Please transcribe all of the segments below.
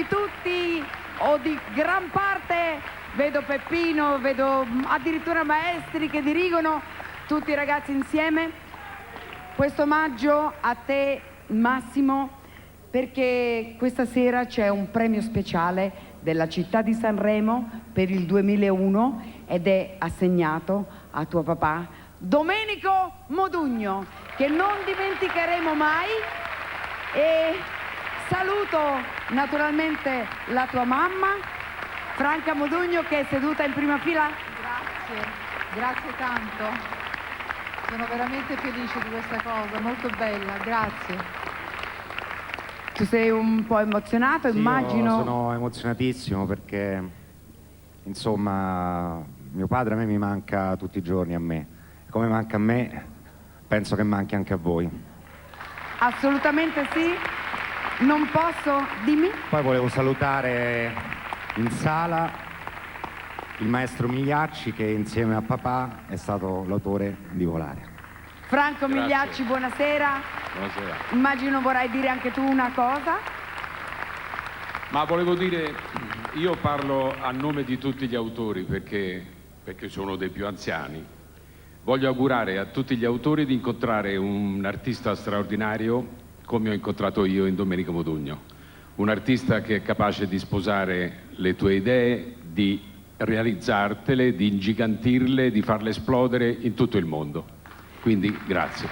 di tutti o di gran parte, vedo Peppino, vedo addirittura maestri che dirigono, tutti i ragazzi insieme. Questo omaggio a te, Massimo, perché questa sera c'è un premio speciale della città di Sanremo per il 2001 ed è assegnato a tuo papà, Domenico Modugno, che non dimenticheremo mai. E saluto naturalmente la tua mamma, Franca Modugno, che è seduta in prima fila. Grazie tanto. Sono veramente felice di questa cosa, molto bella, grazie. Tu sei un po' emozionato, sì, immagino. Io sono emozionatissimo perché, insomma, mio padre a me mi manca tutti i giorni, a me. Come manca a me, penso che manchi anche a voi. Assolutamente sì. Non posso, dimmi. Poi volevo salutare in sala il maestro Migliacci, che insieme a papà è stato l'autore di Volare. Franco Grazie. Migliacci, buonasera. Buonasera. Immagino vorrai dire anche tu una cosa. Ma volevo dire, io parlo a nome di tutti gli autori perché sono dei più anziani. Voglio augurare a tutti gli autori di incontrare un artista straordinario come ho incontrato io in Domenico Modugno. Un artista che è capace di sposare le tue idee, di realizzartele, di ingigantirle, di farle esplodere in tutto il mondo. Quindi grazie.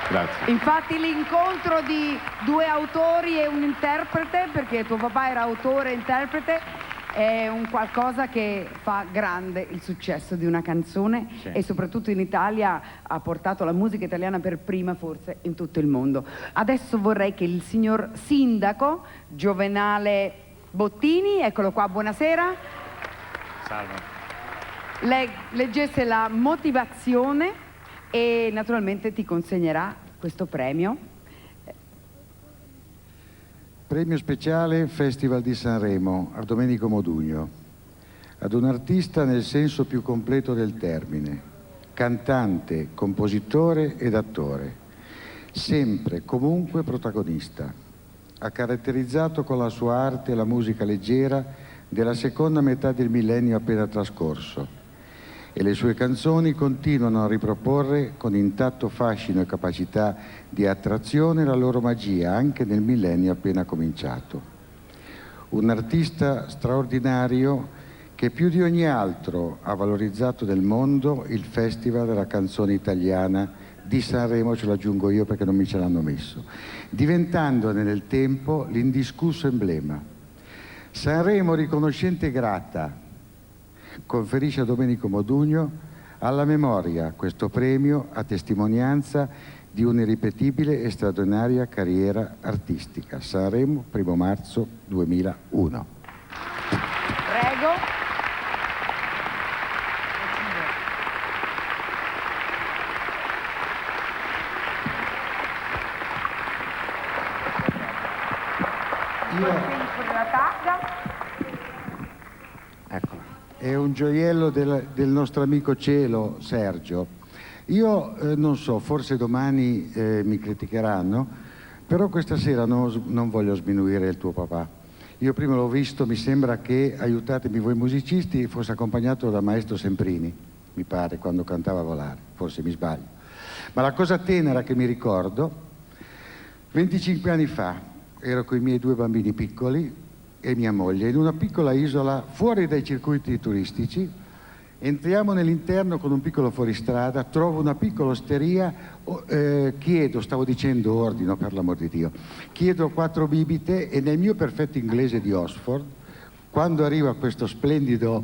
Grazie. Infatti l'incontro di due autori e un interprete, perché tuo papà era autore e interprete, è un qualcosa che fa grande il successo di una canzone, sì. E soprattutto in Italia ha portato la musica italiana per prima forse in tutto il mondo. Adesso vorrei che il signor sindaco Giovenale Bottini, eccolo qua, buonasera. Salve. Leggesse la motivazione e naturalmente ti consegnerà questo premio. Premio speciale Festival di Sanremo a Domenico Modugno, ad un artista nel senso più completo del termine, cantante, compositore ed attore, sempre, comunque protagonista. Ha caratterizzato con la sua arte la musica leggera della seconda metà del millennio appena trascorso e le sue canzoni continuano a riproporre con intatto fascino e capacità di attrazione la loro magia anche nel millennio appena cominciato. Un artista straordinario che più di ogni altro ha valorizzato nel mondo il Festival della canzone italiana di Sanremo, ce lo aggiungo io perché non mi ce l'hanno messo, diventandone nel tempo l'indiscusso emblema. Sanremo, riconoscente e grata, conferisce a Domenico Modugno alla memoria questo premio a testimonianza di un'irripetibile e straordinaria carriera artistica. Sanremo, 1 marzo 2001. Prego. La taglia. Eccola. È un gioiello del nostro amico Cielo, Sergio. Io non so, forse domani mi criticheranno, però questa sera non voglio sminuire il tuo papà. Io prima l'ho visto, mi sembra che, aiutatemi voi musicisti, fosse accompagnato da Maestro Semprini, mi pare, quando cantava Volare, forse mi sbaglio. Ma la cosa tenera che mi ricordo, 25 anni fa, ero con i miei 2 bambini piccoli e mia moglie in una piccola isola fuori dai circuiti turistici. Entriamo nell'interno con un piccolo fuoristrada, trovo una piccola osteria, ordino per l'amor di Dio, chiedo 4 bibite e nel mio perfetto inglese di Oxford, quando arriva questo splendido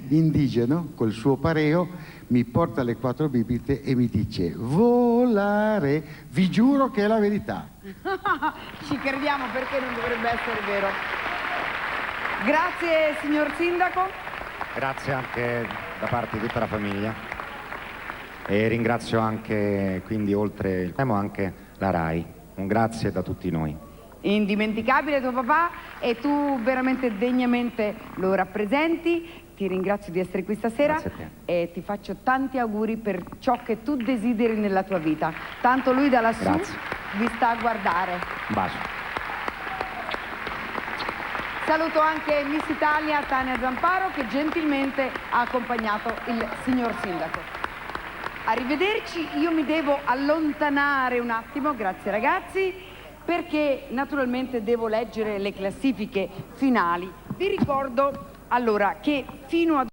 indigeno col suo pareo, mi porta le 4 bibite e mi dice: volare, vi giuro che è la verità. Ci crediamo, perché non dovrebbe essere vero. Grazie signor Sindaco. Grazie anche da parte di tutta la famiglia e ringrazio anche, quindi oltre il premio, anche la RAI. Un grazie da tutti noi. Indimenticabile tuo papà e tu veramente degnamente lo rappresenti. Ti ringrazio di essere qui stasera e ti faccio tanti auguri per ciò che tu desideri nella tua vita. Tanto lui da lassù vi sta a guardare. Un bacio. Saluto anche Miss Italia Tania Zamparo che gentilmente ha accompagnato il signor Sindaco. Arrivederci, io mi devo allontanare un attimo, grazie ragazzi, perché naturalmente devo leggere le classifiche finali. Vi ricordo allora che fino a